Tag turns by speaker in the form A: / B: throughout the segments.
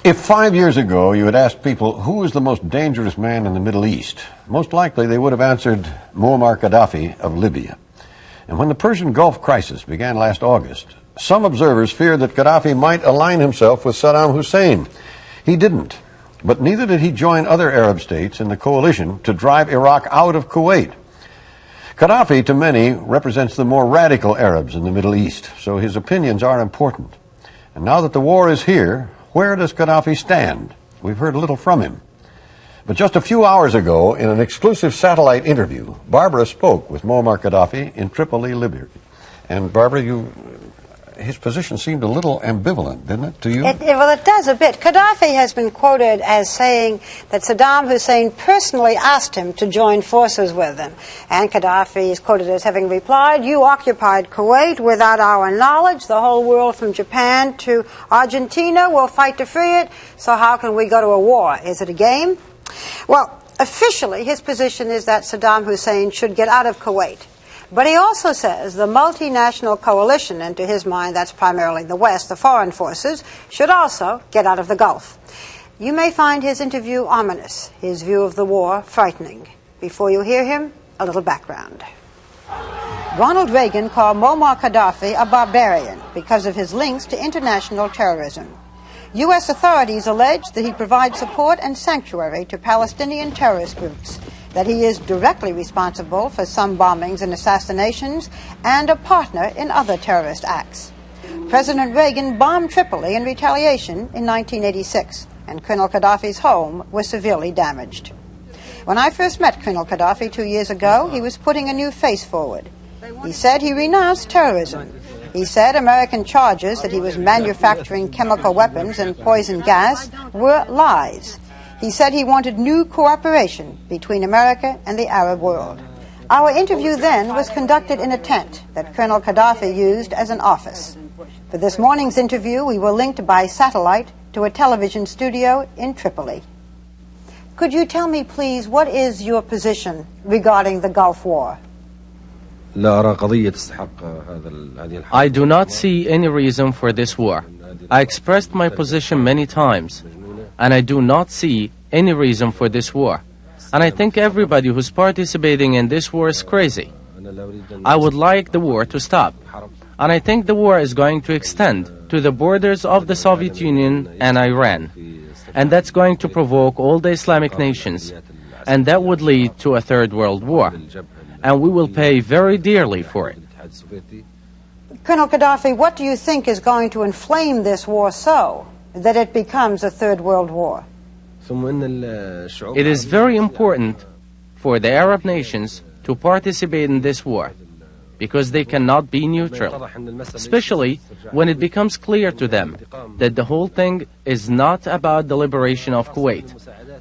A: If 5 years ago you had asked people who was the most dangerous man in the Middle East, most likely they would have answered Muammar Gaddafi of Libya. And when the Persian Gulf crisis began last August, some observers feared that Gaddafi might align himself with Saddam Hussein. He didn't, but neither did he join other Arab states in the coalition to drive Iraq out of Kuwait. Gaddafi, to many, represents the more radical Arabs in the Middle East, so his opinions are important. And now that the war is here, where does Gaddafi stand? We've heard little from him. But just a few hours ago, in an exclusive satellite interview, Barbara spoke with Muammar Gaddafi in Tripoli, Libya. And Barbara, his position seemed a little ambivalent, didn't it, to you?
B: Well, it does a bit. Gaddafi has been quoted as saying that Saddam Hussein personally asked him to join forces with him. And Gaddafi is quoted as having replied, "You occupied Kuwait without our knowledge. The whole world from Japan to Argentina will fight to free it. So how can we go to a war? Is it a game?" Well, officially, his position is that Saddam Hussein should get out of Kuwait. But he also says the multinational coalition, and to his mind that's primarily the West, the foreign forces, should also get out of the Gulf. You may find his interview ominous, his view of the war frightening. Before you hear him, a little background. Ronald Reagan called Muammar Gaddafi a barbarian because of his links to international terrorism. U.S. authorities allege that he provides support and sanctuary to Palestinian terrorist groups, that he is directly responsible for some bombings and assassinations, and a partner in other terrorist acts. President Reagan bombed Tripoli in retaliation in 1986, and Colonel Gaddafi's home was severely damaged. When I first met Colonel Gaddafi 2 years ago, he was putting a new face forward. He said he renounced terrorism. He said American charges that he was manufacturing chemical weapons and poison gas were lies. He said he wanted new cooperation between America and the Arab world. Our interview then was conducted in a tent that Colonel Gaddafi used as an office. For this morning's interview, we were linked by satellite to a television studio in Tripoli. Could you tell me, please, what is your position regarding the Gulf War?
C: I do not see any reason for this war. I expressed my position many times, and I do not see any reason for this war. And I think everybody who's participating in this war is crazy. I would like the war to stop. And I think the war is going to extend to the borders of the Soviet Union and Iran. And that's going to provoke all the Islamic nations. And that would lead to a third world war. And we will pay very dearly for it.
B: Colonel Gaddafi, what do you think is going to inflame this war so that it becomes a third world war?
C: It is very important for the Arab nations to participate in this war, because they cannot be neutral, especially when it becomes clear to them that the whole thing is not about the liberation of Kuwait,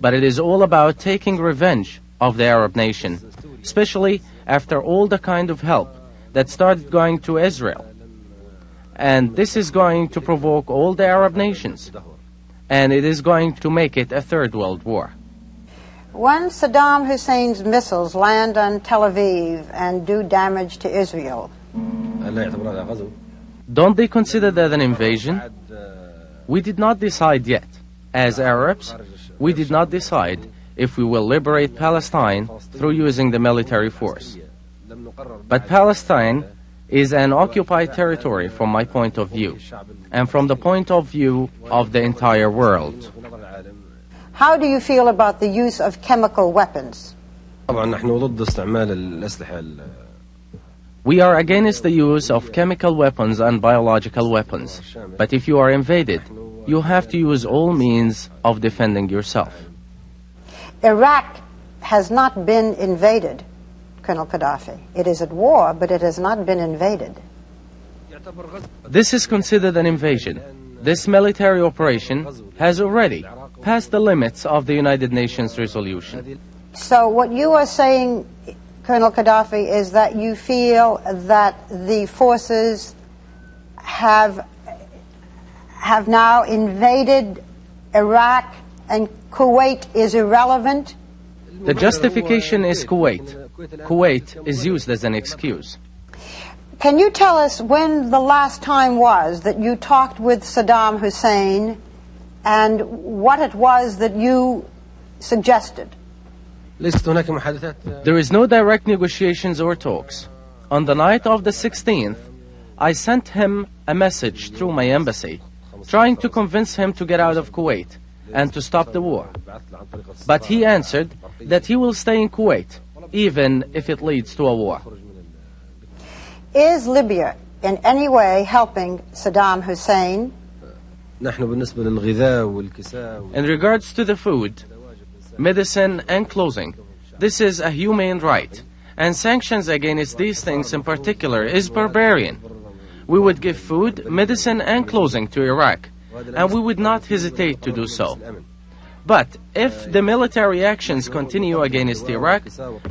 C: but it is all about taking revenge of the Arab nation, especially after all the kind of help that started going to Israel. And this is going to provoke all the Arab nations, and it is going to make it a third world war.
B: When Saddam Hussein's missiles land on Tel Aviv and do damage to Israel,
C: don't they consider that an invasion? We did not decide yet. As Arabs, we did not decide if we will liberate Palestine through using the military force. But Palestine is an occupied territory from my point of view, and from the point of view of the entire world.
B: How do you feel about the use of chemical weapons?
C: We are against the use of chemical weapons and biological weapons. But if you are invaded, you have to use all means of defending yourself.
B: Iraq has not been invaded, Colonel Gaddafi. It is at war, but it has not been invaded.
C: This is considered an invasion. This military operation has already passed the limits of the United Nations resolution.
B: So what you are saying, Colonel Gaddafi, is that you feel that the forces have now invaded Iraq and Kuwait is irrelevant?
C: The justification is Kuwait. Kuwait is used as an excuse.
B: Can you tell us when the last time was that you talked with Saddam Hussein and what it was that you suggested.
C: There is no direct negotiations or talks. On the night of the 16th, I sent him a message through my embassy, trying to convince him to get out of Kuwait and to stop the war. But he answered that he will stay in Kuwait, even if it leads to a war.
B: Is Libya in any way helping Saddam Hussein?
C: In regards to the food, medicine and clothing, this is a humane right, and sanctions against these things in particular is barbarian. We would give food, medicine and clothing to Iraq, and we would not hesitate to do so. But if the military actions continue against Iraq,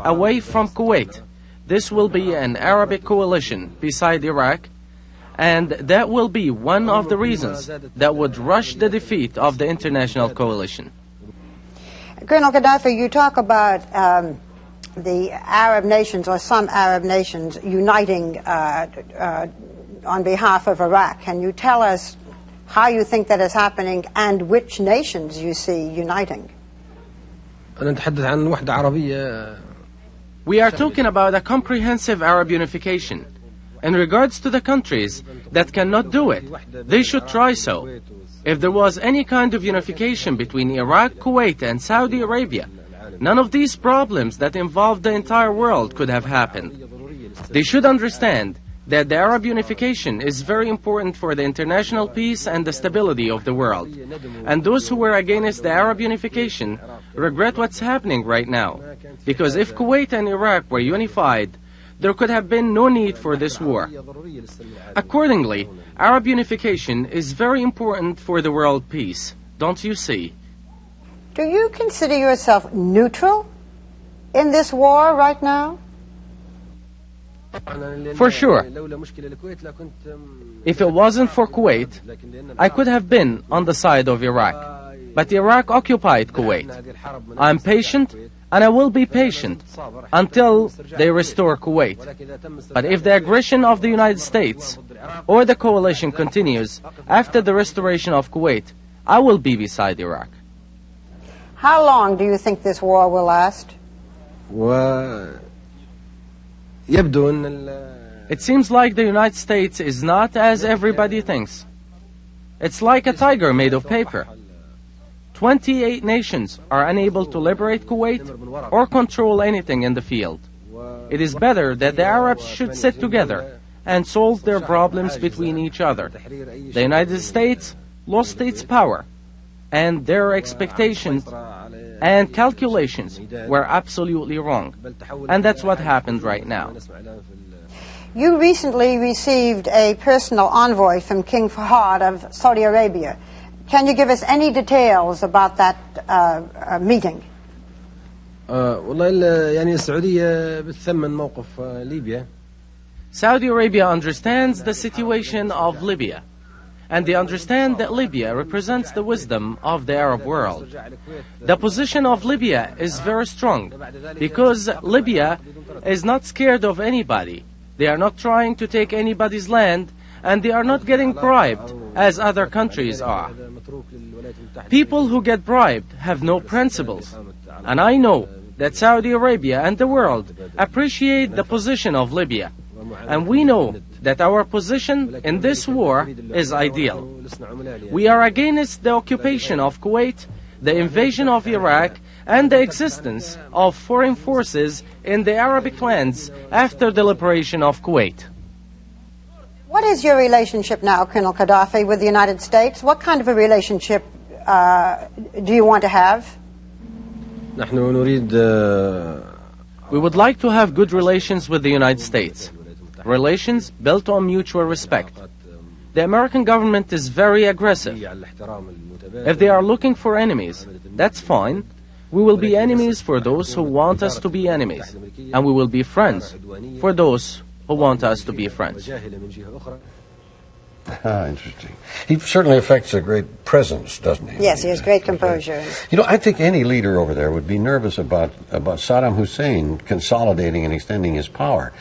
C: away from Kuwait, this will be an Arabic coalition beside Iraq, and that will be one of the reasons that would rush the defeat of the international coalition.
B: Colonel Gaddafi, you talk about the Arab nations, or some Arab nations, uniting on behalf of Iraq. Can you tell us how you think that is happening and which nations you see uniting?
C: We are talking about a comprehensive Arab unification. In regards to the countries that cannot do it, they should try so. If there was any kind of unification between Iraq, Kuwait and Saudi Arabia, none of these problems that involve the entire world could have happened. They should understand that the Arab unification is very important for the international peace and the stability of the world. And those who were against the Arab unification regret what's happening right now. Because if Kuwait and Iraq were unified, there could have been no need for this war. Accordingly, Arab unification is very important for the world peace, don't you see?
B: Do you consider yourself neutral in this war right now?
C: For sure. If it wasn't for Kuwait, I could have been on the side of Iraq. But Iraq occupied Kuwait. I'm patient, and I will be patient until they restore Kuwait. But if the aggression of the United States or the coalition continues after the restoration of Kuwait, I will be beside Iraq.
B: How long do you think this war will last?
C: It seems like the United States is not as everybody thinks. It's like a tiger made of paper. 28 nations are unable to liberate Kuwait or control anything in the field. It is better that the Arabs should sit together and solve their problems between each other. The United States lost its power, and their expectations and calculations were absolutely wrong. And that's what happened right now.
B: You recently received a personal envoy from King Fahd of Saudi Arabia. Can you give us any details about that meeting?
C: Saudi Arabia understands the situation of Libya, and they understand that Libya represents the wisdom of the Arab world. The position of Libya is very strong because Libya is not scared of anybody. They are not trying to take anybody's land, and they are not getting bribed as other countries are. People who get bribed have no principles. And I know that Saudi Arabia and the world appreciate the position of Libya. And we know that our position in this war is ideal. We are against the occupation of Kuwait, the invasion of Iraq, and the existence of foreign forces in the Arabic lands after the liberation of Kuwait.
B: What is your relationship now, Colonel Gaddafi, with the United States? What kind of a relationship do you want to have?
C: We would like to have good relations with the United States. Relations built on mutual respect. The American government is very aggressive. If they are looking for enemies, that's fine. We will be enemies for those who want us to be enemies. And we will be friends for those who want us to be friends.
A: Interesting. He certainly affects a great presence, doesn't he?
B: Yes, he has great composure.
A: You know, I think any leader over there would be nervous about Saddam Hussein consolidating and extending his power.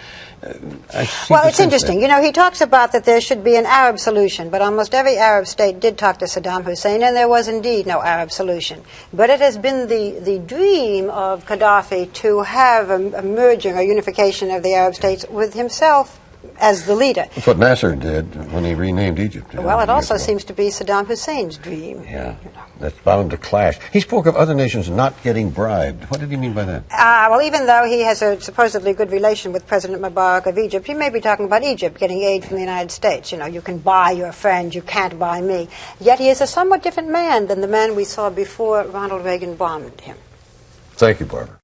B: Well, it's interesting. You know, he talks about that there should be an Arab solution, but almost every Arab state did talk to Saddam Hussein, and there was indeed no Arab solution. But it has been the dream of Gaddafi to have a merging or unification of the Arab states with himself as the leader.
A: That's what Nasser did when he renamed Egypt.
B: Well, it also seems to be Saddam Hussein's dream.
A: Yeah, that's bound to clash. He spoke of other nations not getting bribed. What did he mean by that?
B: Well, even though he has a supposedly good relation with President Mubarak of Egypt, he may be talking about Egypt getting aid from the United States. You know, you can buy your friend, you can't buy me. Yet he is a somewhat different man than the man we saw before Ronald Reagan bombed him.
A: Thank you, Barbara.